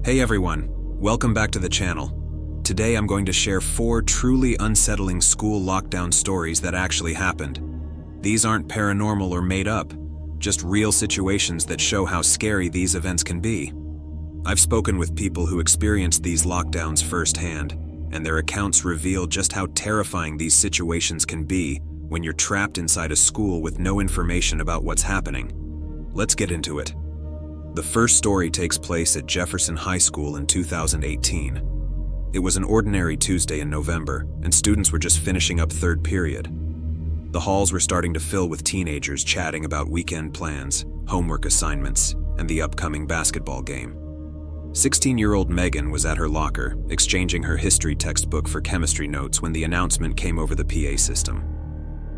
Hey everyone, welcome back to the channel. Today I'm going to share 4 truly unsettling school lockdown stories that actually happened. These aren't paranormal or made up, just real situations that show how scary these events can be. I've spoken with people who experienced these lockdowns firsthand, and their accounts reveal just how terrifying these situations can be when you're trapped inside a school with no information about what's happening. Let's get into it. The first story takes place at Jefferson High School in 2018. It was an ordinary Tuesday in November, and students were just finishing up third period. The halls were starting to fill with teenagers chatting about weekend plans, homework assignments, and the upcoming basketball game. 16-year-old Megan was at her locker, exchanging her history textbook for chemistry notes when the announcement came over the PA system.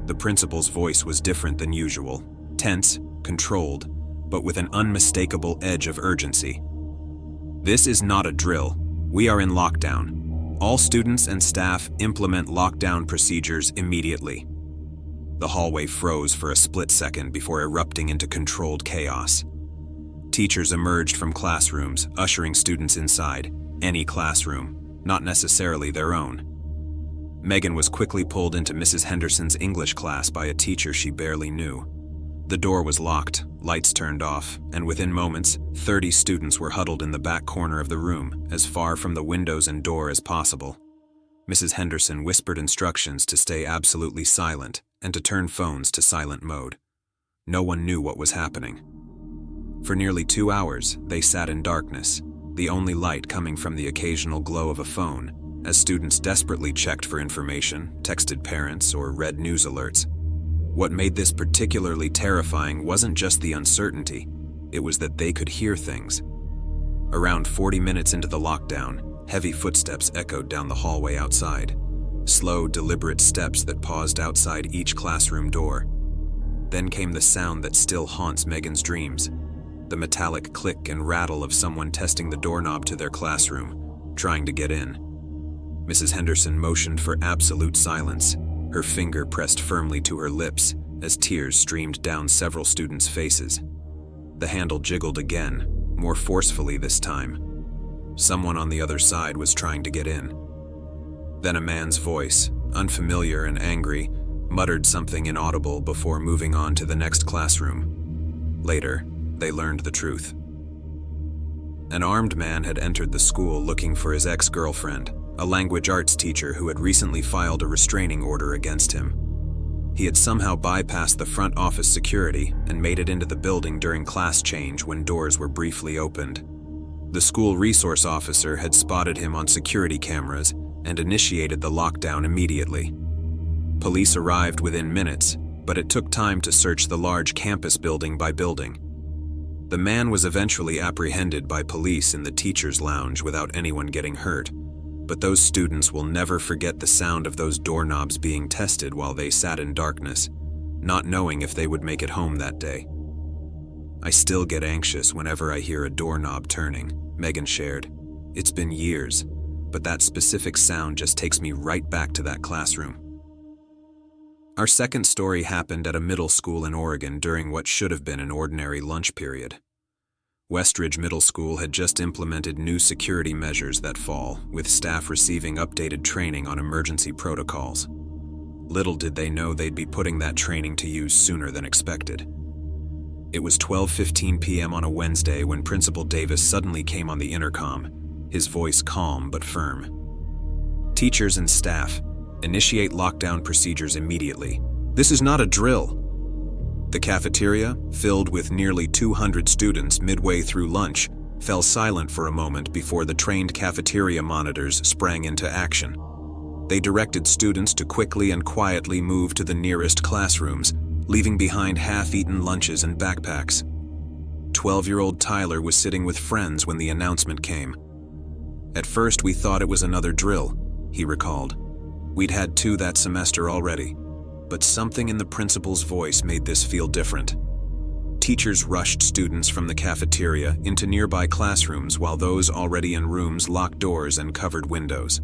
The principal's voice was different than usual, tense, controlled, but with an unmistakable edge of urgency. "This is not a drill. We are in lockdown. All students and staff implement lockdown procedures immediately." The hallway froze for a split second before erupting into controlled chaos. Teachers emerged from classrooms, ushering students inside, any classroom, not necessarily their own. Megan was quickly pulled into Mrs. Henderson's English class by a teacher she barely knew. The door was locked, lights turned off, and within moments, 30 students were huddled in the back corner of the room, as far from the windows and door as possible. Mrs. Henderson whispered instructions to stay absolutely silent and to turn phones to silent mode. No one knew what was happening. For nearly 2 hours, they sat in darkness, the only light coming from the occasional glow of a phone, as students desperately checked for information, texted parents, or read news alerts. What made this particularly terrifying wasn't just the uncertainty, it was that they could hear things. Around 40 minutes into the lockdown, heavy footsteps echoed down the hallway outside. Slow, deliberate steps that paused outside each classroom door. Then came the sound that still haunts Megan's dreams. The metallic click and rattle of someone testing the doorknob to their classroom, trying to get in. Mrs. Henderson motioned for absolute silence, her finger pressed firmly to her lips as tears streamed down several students' faces. The handle jiggled again, more forcefully this time. Someone on the other side was trying to get in. Then a man's voice, unfamiliar and angry, muttered something inaudible before moving on to the next classroom. Later, they learned the truth. An armed man had entered the school looking for his ex-girlfriend, a language arts teacher who had recently filed a restraining order against him. He had somehow bypassed the front office security and made it into the building during class change when doors were briefly opened. The school resource officer had spotted him on security cameras and initiated the lockdown immediately. Police arrived within minutes, but it took time to search the large campus building by building. The man was eventually apprehended by police in the teacher's lounge without anyone getting hurt. But those students will never forget the sound of those doorknobs being tested while they sat in darkness, not knowing if they would make it home that day. "I still get anxious whenever I hear a doorknob turning," Megan shared. "It's been years, but that specific sound just takes me right back to that classroom." Our second story happened at a middle school in Oregon during what should have been an ordinary lunch period. Westridge Middle School had just implemented new security measures that fall, with staff receiving updated training on emergency protocols. Little did they know they'd be putting that training to use sooner than expected. It was 12:15 p.m. on a Wednesday when Principal Davis suddenly came on the intercom, his voice calm but firm. "Teachers and staff, initiate lockdown procedures immediately. This is not a drill." The cafeteria, filled with nearly 200 students midway through lunch, fell silent for a moment before the trained cafeteria monitors sprang into action. They directed students to quickly and quietly move to the nearest classrooms, leaving behind half-eaten lunches and backpacks. 12-year-old Tyler was sitting with friends when the announcement came. "At first we thought it was another drill," he recalled. "We'd had 2 that semester already. But something in the principal's voice made this feel different." Teachers rushed students from the cafeteria into nearby classrooms while those already in rooms locked doors and covered windows.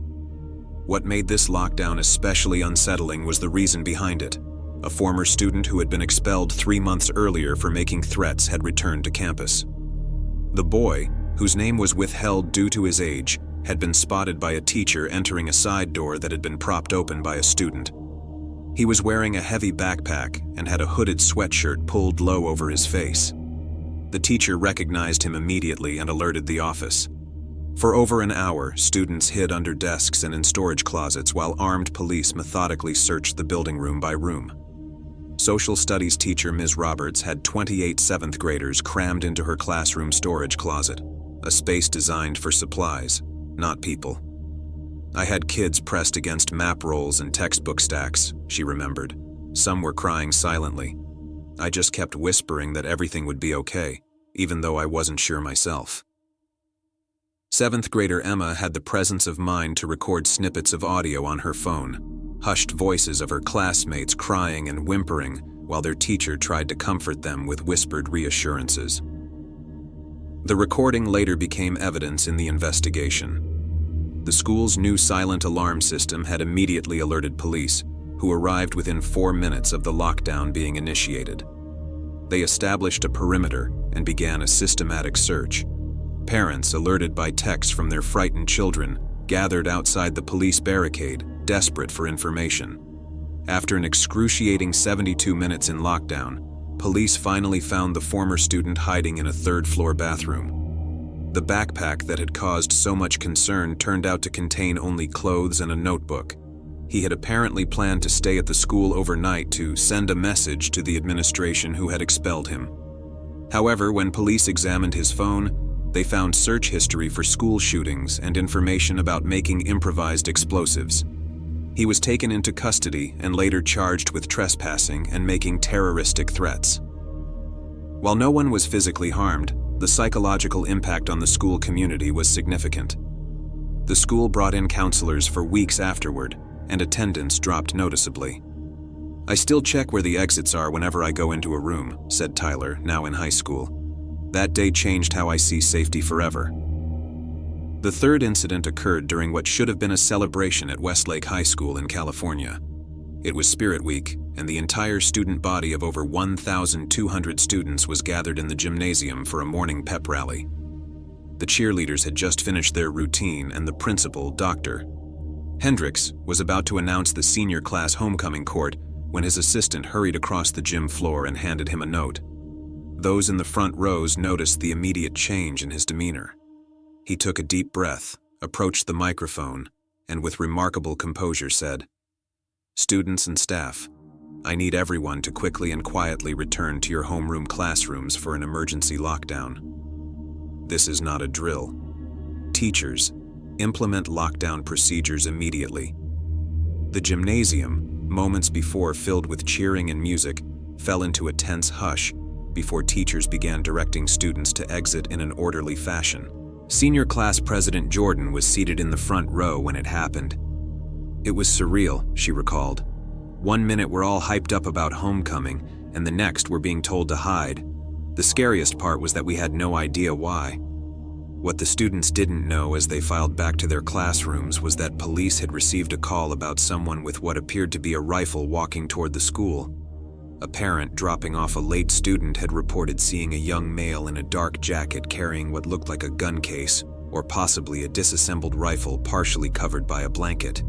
What made this lockdown especially unsettling was the reason behind it. A former student who had been expelled 3 months earlier for making threats had returned to campus. The boy, whose name was withheld due to his age, had been spotted by a teacher entering a side door that had been propped open by a student. He was wearing a heavy backpack and had a hooded sweatshirt pulled low over his face. The teacher recognized him immediately and alerted the office. For over an hour, students hid under desks and in storage closets while armed police methodically searched the building room by room. Social studies teacher Ms. Roberts had 28 seventh graders crammed into her classroom storage closet, a space designed for supplies, not people. I had kids pressed against map rolls and textbook stacks, she remembered. Some were crying silently. I just kept whispering that everything would be okay, even though I wasn't sure myself. Seventh grader Emma had the presence of mind to record snippets of audio on her phone, hushed voices of her classmates crying and whimpering while their teacher tried to comfort them with whispered reassurances. The recording later became evidence in the investigation. The school's new silent alarm system had immediately alerted police, who arrived within 4 minutes of the lockdown being initiated. They established a perimeter and began a systematic search. Parents, alerted by text from their frightened children, gathered outside the police barricade, desperate for information. After an excruciating 72 minutes in lockdown, police finally found the former student hiding in a third-floor bathroom. The backpack that had caused so much concern turned out to contain only clothes and a notebook. He had apparently planned to stay at the school overnight to send a message to the administration who had expelled him. However, when police examined his phone, they found search history for school shootings and information about making improvised explosives. He was taken into custody and later charged with trespassing and making terroristic threats. While no one was physically harmed, the psychological impact on the school community was significant. The school brought in counselors for weeks afterward, and attendance dropped noticeably. "I still check where the exits are whenever I go into a room," said Tyler, now in high school. "That day changed how I see safety forever." The third incident occurred during what should have been a celebration at Westlake High School in California. It was Spirit Week, and the entire student body of over 1,200 students was gathered in the gymnasium for a morning pep rally. The cheerleaders had just finished their routine, and the principal, Dr. Hendricks, was about to announce the senior class homecoming court when his assistant hurried across the gym floor and handed him a note. Those in the front rows noticed the immediate change in his demeanor. He took a deep breath, approached the microphone, and with remarkable composure said, "Students and staff, I need everyone to quickly and quietly return to your homeroom classrooms for an emergency lockdown. This is not a drill. Teachers, implement lockdown procedures immediately." The gymnasium, moments before filled with cheering and music, fell into a tense hush before teachers began directing students to exit in an orderly fashion. Senior class president Jordan was seated in the front row when it happened. "It was surreal," she recalled. "One minute we're all hyped up about homecoming, and the next we're being told to hide. The scariest part was that we had no idea why." What the students didn't know as they filed back to their classrooms was that police had received a call about someone with what appeared to be a rifle walking toward the school. A parent dropping off a late student had reported seeing a young male in a dark jacket carrying what looked like a gun case, or possibly a disassembled rifle partially covered by a blanket.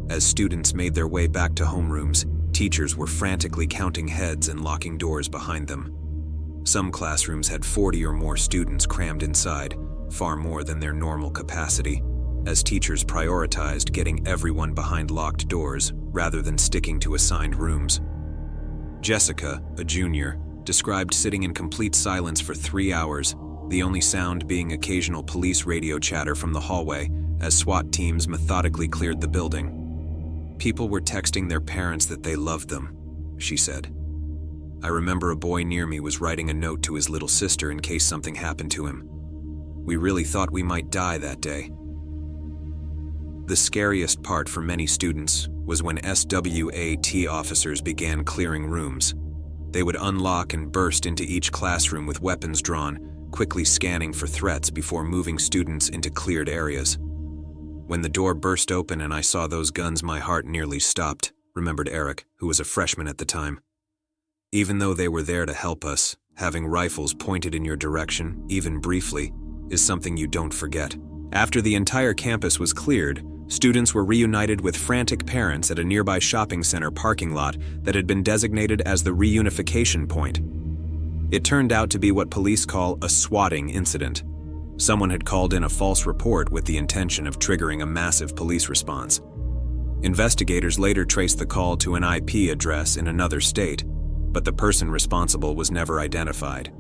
As students made their way back to homerooms, teachers were frantically counting heads and locking doors behind them. Some classrooms had 40 or more students crammed inside, far more than their normal capacity, as teachers prioritized getting everyone behind locked doors rather than sticking to assigned rooms. Jessica, a junior, described sitting in complete silence for 3 hours, the only sound being occasional police radio chatter from the hallway as SWAT teams methodically cleared the building. "People were texting their parents that they loved them," she said. "I remember a boy near me was writing a note to his little sister in case something happened to him. We really thought we might die that day." The scariest part for many students was when SWAT officers began clearing rooms. They would unlock and burst into each classroom with weapons drawn, quickly scanning for threats before moving students into cleared areas. "When the door burst open and I saw those guns, my heart nearly stopped," remembered Eric, who was a freshman at the time. "Even though they were there to help us, having rifles pointed in your direction, even briefly, is something you don't forget. After the entire campus was cleared, students were reunited with frantic parents at a nearby shopping center parking lot that had been designated as the reunification point. It turned out to be what police call a swatting incident. Someone had called in a false report with the intention of triggering a massive police response. Investigators later traced the call to an IP address in another state, but the person responsible was never identified.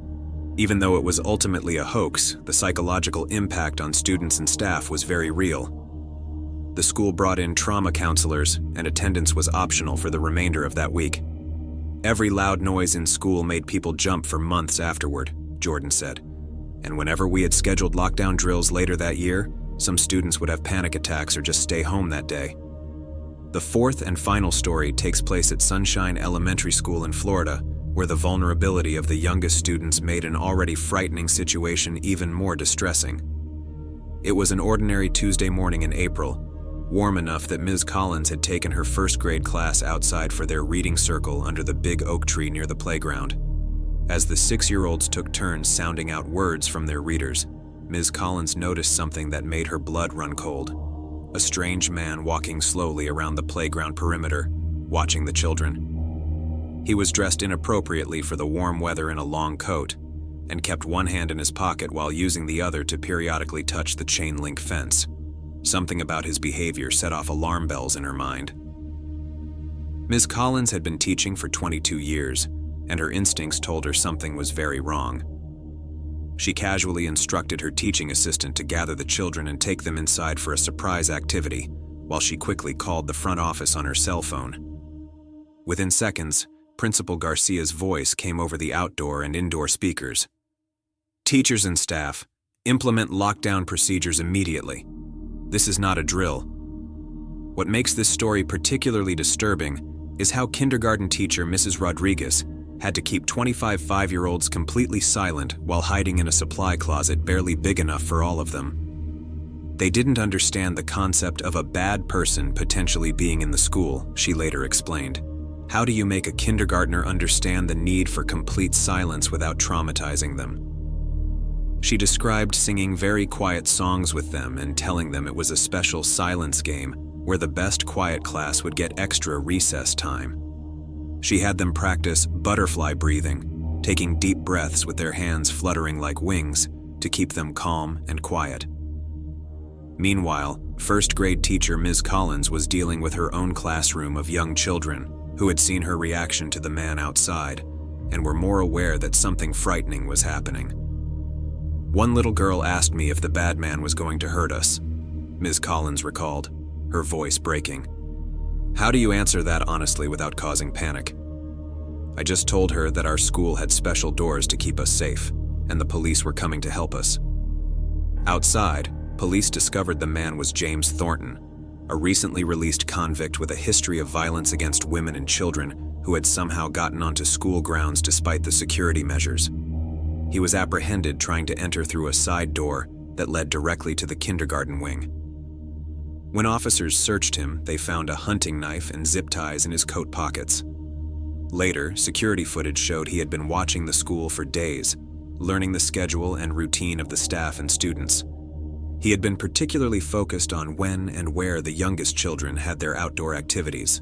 Even though it was ultimately a hoax, the psychological impact on students and staff was very real. The school brought in trauma counselors, and attendance was optional for the remainder of that week. Every loud noise in school made people jump for months afterward, Jordan said. And whenever we had scheduled lockdown drills later that year, some students would have panic attacks or just stay home that day. The fourth and final story takes place at Sunshine Elementary School in Florida, where the vulnerability of the youngest students made an already frightening situation even more distressing. It was an ordinary Tuesday morning in April, warm enough that Ms. Collins had taken her first grade class outside for their reading circle under the big oak tree near the playground. As the 6-year-olds took turns sounding out words from their readers, Ms. Collins noticed something that made her blood run cold. A strange man walking slowly around the playground perimeter, watching the children. He was dressed inappropriately for the warm weather in a long coat, and kept one hand in his pocket while using the other to periodically touch the chain-link fence. Something about his behavior set off alarm bells in her mind. Ms. Collins had been teaching for 22 years, and her instincts told her something was very wrong. She casually instructed her teaching assistant to gather the children and take them inside for a surprise activity, while she quickly called the front office on her cell phone. Within seconds, Principal Garcia's voice came over the outdoor and indoor speakers. "Teachers and staff, implement lockdown procedures immediately. This is not a drill." What makes this story particularly disturbing is how kindergarten teacher Mrs. Rodriguez had to keep 25 5-year-olds completely silent while hiding in a supply closet barely big enough for all of them. They didn't understand the concept of a bad person potentially being in the school, she later explained. How do you make a kindergartner understand the need for complete silence without traumatizing them? She described singing very quiet songs with them and telling them it was a special silence game where the best quiet class would get extra recess time. She had them practice butterfly breathing, taking deep breaths with their hands fluttering like wings to keep them calm and quiet. Meanwhile, first-grade teacher Ms. Collins was dealing with her own classroom of young children who had seen her reaction to the man outside and were more aware that something frightening was happening. "One little girl asked me if the bad man was going to hurt us," Ms. Collins recalled, her voice breaking. "How do you answer that honestly without causing panic?" "I just told her that our school had special doors to keep us safe, and the police were coming to help us." Outside, police discovered the man was James Thornton, a recently released convict with a history of violence against women and children who had somehow gotten onto school grounds despite the security measures. He was apprehended trying to enter through a side door that led directly to the kindergarten wing. When officers searched him, they found a hunting knife and zip ties in his coat pockets. Later, security footage showed he had been watching the school for days, learning the schedule and routine of the staff and students. He had been particularly focused on when and where the youngest children had their outdoor activities.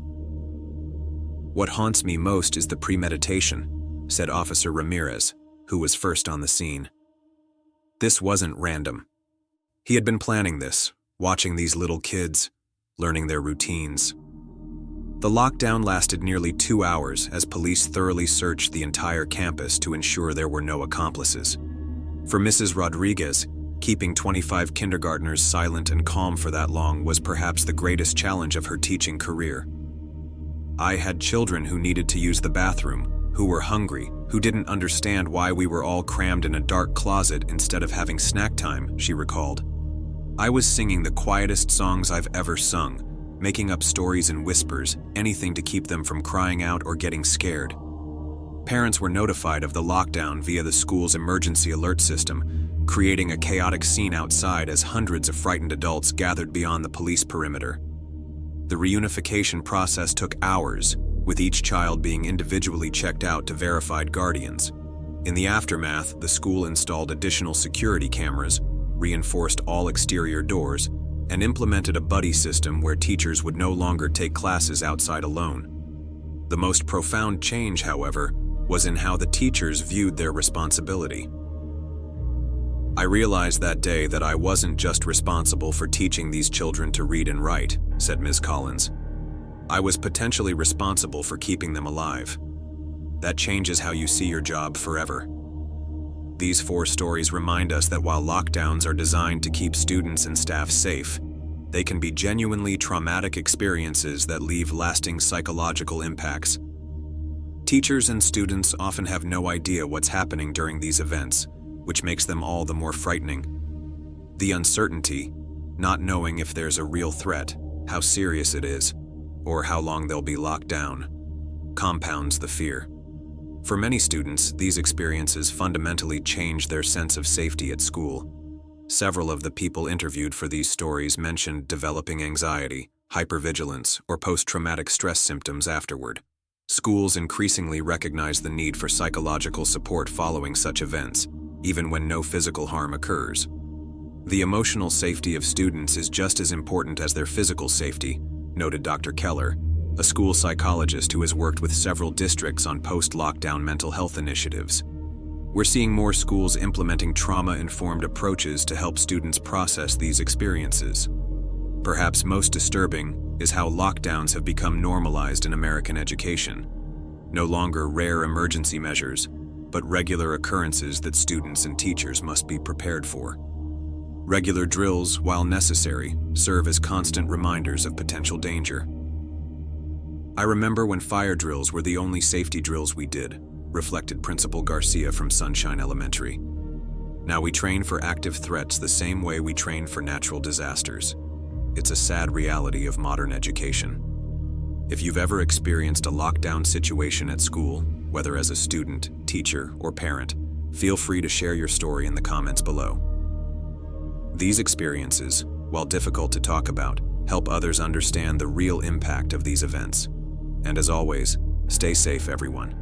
"What haunts me most is the premeditation," said Officer Ramirez, who was first on the scene. "This wasn't random. He had been planning this, watching these little kids, learning their routines." The lockdown lasted nearly 2 hours as police thoroughly searched the entire campus to ensure there were no accomplices. For Mrs. Rodriguez, keeping 25 kindergartners silent and calm for that long was perhaps the greatest challenge of her teaching career. "I had children who needed to use the bathroom, who were hungry, who didn't understand why we were all crammed in a dark closet instead of having snack time," she recalled. "I was singing the quietest songs I've ever sung, making up stories in whispers, anything to keep them from crying out or getting scared." Parents were notified of the lockdown via the school's emergency alert system, creating a chaotic scene outside as hundreds of frightened adults gathered beyond the police perimeter. The reunification process took hours, with each child being individually checked out to verified guardians. In the aftermath, the school installed additional security cameras, reinforced all exterior doors, and implemented a buddy system where teachers would no longer take classes outside alone. The most profound change, however, was in how the teachers viewed their responsibility. I realized that day that I wasn't just responsible for teaching these children to read and write, said Ms. Collins. I was potentially responsible for keeping them alive. That changes how you see your job forever. These 4 stories remind us that while lockdowns are designed to keep students and staff safe, they can be genuinely traumatic experiences that leave lasting psychological impacts. Teachers and students often have no idea what's happening during these events, which makes them all the more frightening. The uncertainty, not knowing if there's a real threat, how serious it is, or how long they'll be locked down, compounds the fear. For many students, these experiences fundamentally change their sense of safety at school. Several of the people interviewed for these stories mentioned developing anxiety, hypervigilance, or post-traumatic stress symptoms afterward. Schools increasingly recognize the need for psychological support following such events, even when no physical harm occurs. The emotional safety of students is just as important as their physical safety, noted Dr. Keller, a school psychologist who has worked with several districts on post-lockdown mental health initiatives. We're seeing more schools implementing trauma-informed approaches to help students process these experiences. Perhaps most disturbing is how lockdowns have become normalized in American education. No longer rare emergency measures, but regular occurrences that students and teachers must be prepared for. Regular drills, while necessary, serve as constant reminders of potential danger. I remember when fire drills were the only safety drills we did, reflected Principal Garcia from Sunshine Elementary. Now we train for active threats the same way we train for natural disasters. It's a sad reality of modern education. If you've ever experienced a lockdown situation at school, whether as a student, teacher, or parent, feel free to share your story in the comments below. These experiences, while difficult to talk about, help others understand the real impact of these events. And as always, stay safe, everyone.